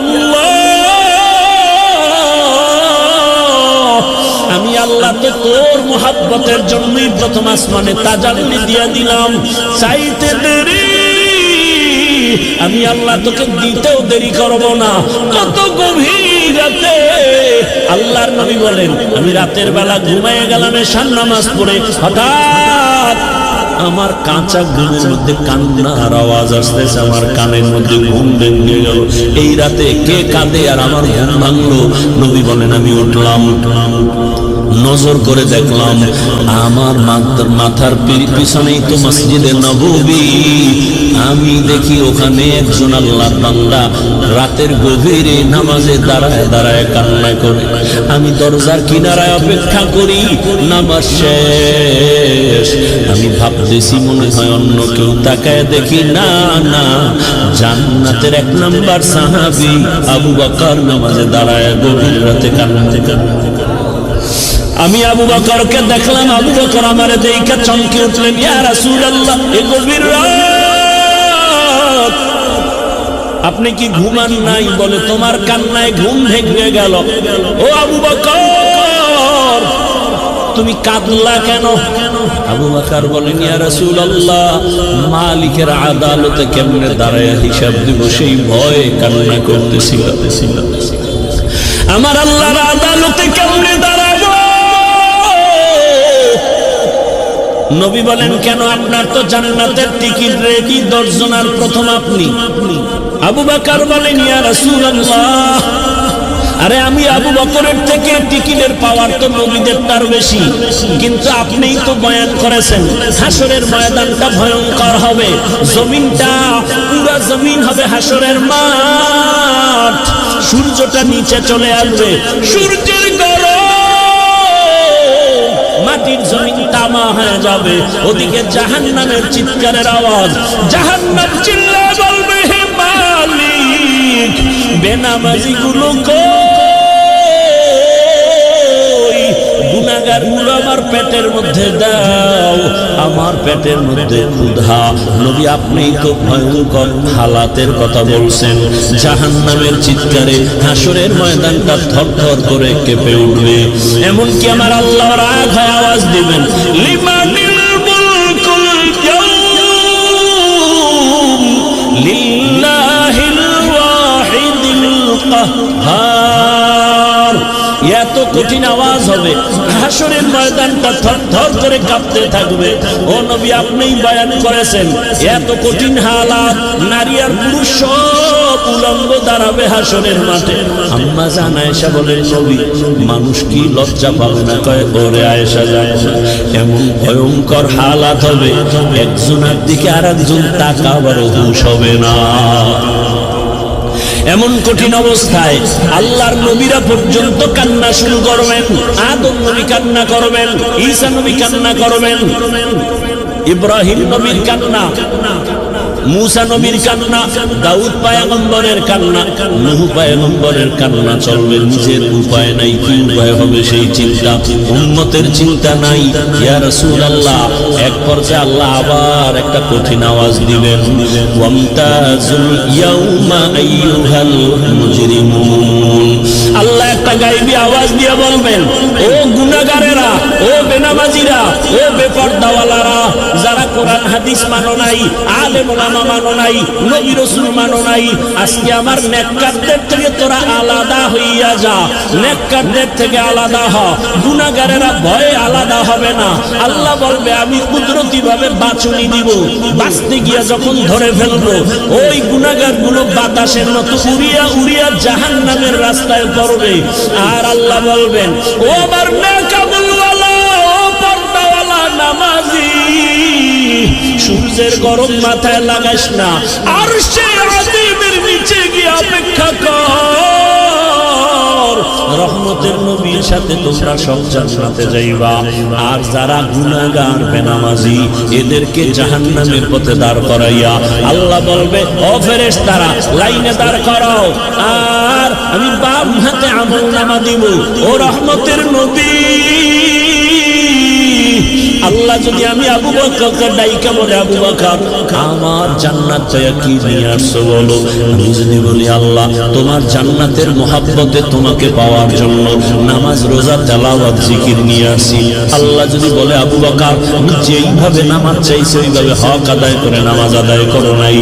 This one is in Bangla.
আল্লাহ, আমি আল্লাহ তো তোর মুহাব্বতের জন্যই প্রথম আসমানে তাজাল্লি দিয়ে দিলাম, চাইতে দেরি আমি আল্লাহ তোকে দিতেও দেরি করব না। কত গভীর রাতে আল্লাহর নবী বলেন, আমি রাতের বেলা ঘুমিয়ে গেলাম এশার নামাজ পড়ে, হঠাৎ আমার কাঁচা ঘুমের মধ্যে কান্নার আওয়াজ আসতেছে, আমার কানের মধ্যে ঘুম ভেঙে গেল। এই রাতে কে কাঁদে আর আমার ঘুম ভাঙলো? নবী বলেন, আমি উঠলাম, নজর করে দেখলাম আমার মাথার পিছনেই তো মসজিদে নববী। আমি দেখি ওখানে একজন আল্লাহর বান্দা রাতের গভীরে নামাজে দাঁড়ায় দাঁড়ায় কান্না করে। আমি দরজার কিনারায় অপেক্ষা করি, নামাজ শেষ। আমি ভাবতেছি মনে হয় অন্য কেউ, তাকায় দেখি না না, জান্নাতের 1 নাম্বার সাহাবী আবু বকর নামাজে দাঁড়ায় গভীর রাতে কান্না। আমি আবু বকরকে দেখলাম, আবু বকর আমারে দেখে চমকে উঠলেন, ইয়া রাসূলুল্লাহ, এই গভীর রাত আপনি কি ঘুমান নাই? বলে, তোমার কান্নায় ঘুম ভেঙে গেল। ও আবু বকর, তুমি কাঁদলা কেন? আবু বকর বলেন, ইয়া রাসূলুল্লাহ, মালিকের আদালতে কেমনে দাঁড়ায় হিসাব দিব সেই ভয়ে কান্না করতেছিল। আমার আল্লাহর আদালতে কেমনে দাঁড়াবো? নবী বলেন, কেন? আপনার তো জান্নাতের টিকিট রেডি, 10 জনের প্রথম আপনি। আবু বকর বলেন, ইয়া রাসূলুল্লাহ, আরে আমি আবু বকরের থেকে টিকিটের পাওয়ার তো নবীদের তার বেশি, কিন্তু আপনিই তো বয়ান করেছেন হাসরের ময়দানটা ভয়ঙ্কর হবে, জমিনটা পুরো জমিন হবে হাসরের মাঠ, সূর্যটা নিচে চলে আসবে, সূর্যের গরম মাটির জমিন তামা হয়ে যাবে। ওদিকে জাহান্নামের চিৎকারের আওয়াজ, জাহান্নাম চিল্লায় বলবে, হে মালিক, বেনামাজি গুলো কই? গুনাহগার গুলো আমার পেটের মধ্যে দাও, আমার পেটের মধ্যে ক্ষুধা। নবী, আপনি তো ভয়ঙ্কর হালাতের কথা বলছেন, জাহান্নামের চিৎকারে হাসরের ময়দানটা থরথর করে কেঁপে উঠবে। এমনকি আমার আল্লাহ রাগ হয়ে আওয়াজ দিবেন, লিমানিল মুলকুল ইয়াউম লিল্লাহিল ওয়াহিদিল কাহ্হার। এত কঠিন আওয়াজ হবে, হাসরের ময়দানটা থরথর করে কাঁপতে থাকবে। ও নবী, আপনিই বয়ান করেছেন এত কঠিন হালাত, নারী আর পুরুষ সব উলঙ্গ দাঁড়াবে হাসরের মাঠে। আম্মা জান আয়েশা বলেন, নবী, মানুষ কি লজ্জা পাবে না? কয়, ওরে আয়েশা জানো না, এমন ভয়ঙ্কর হালাত হবে, একজনের দিকে আর একজন তাকাবারও হুঁশ হবে না। এমন কঠিন অবস্থায় আল্লাহর নবীরা পর্যন্ত কান্না শুরু করবেন। আদম নবী কান্না করবেন, ঈসা নবী কান্না করবেন, ইব্রাহিম নবীর কান্না, মুসা নবীর কান্না, দাউদ পয়গম্বরের কান্না, নূহ পয়গম্বরের কান্না চলবে। নিজের উপায় নাই, কি উপায় হবে সেই চিন্তা, উম্মতের চিন্তা নাই। ইয়া রাসূলুল্লাহ, এক পর্যায়ে আল্লাহ আবার একটা কঠিন আওয়াজ দিবেন, ওয়ামতাজুল ইয়াউমা আইয়ুহাল মুজরিমুন। আল্লাহ একটা গায়বী আওয়াজ দিয়ে বলবেন, ও গুনাহগারেরা, ও বেনামাজিরা, ও বেপরদাওয়ালারা, যারা কোরআন হাদিস মানো নাই, আলেম ওলামা মানো নাই, নবী রাসূল মানো নাই, আজকে আমার নেককারদের থেকে তোরা আলাদা হইয়া যা, নেককারদের থেকে আলাদা হ। গুনাহগারেরা ভয়ে আলাদা হবে না। আল্লাহ বলবে, আমি কুদরতি ভাবে বাঁচুনি দিব, বাঁচতে গিয়া যখন ধরে ফেলবো, ওই গুনাহগার গুলো বাতাসের মতো উড়িয়া উড়িয়া জাহান্নামের রাস্তায় পড়বে। আর আল্লাহ বলবেন, ও আমার নেকামুলওয়ালা, ও পর্দাওয়ালা নামাজি, সূর্যের গরম মাথায় লাগাস না, আরশে আযীমের নিচে গিয়ে অপেক্ষা কর, রহমতের নবীর সাথে তোমরা সব জান্নাতে যাইবা। আর যারা গুনাহগার বেনামাজি, এদেরকে জাহান্নামের পথে দাঁড় করাইয়া আল্লাহ বলবে, ও ফেরেশতারা, লাইনে দাঁড় করাও, আর আমি বাম হাতে আমলনামা দিব। ও রহমতের নবী, আল্লাহ যদি আমি আবু বকরকে ডাইকা বলে, আবু বকর আমার জান্নাত চাইয়া কি নিয়ে আসছো বলো, আমি যদি বলি আল্লাহ তোমার জান্নাতের মহব্বতে তোমাকে পাওয়ার জন্য নামাজ রোজা তেলাওয়াত জিকির নিয়ে আসি, আল্লাহ যদি বলে আবু বকর যেইভাবে নামাজ চাইছে ওইভাবে হক আদায় করে নামাজ আদায় করো নাই,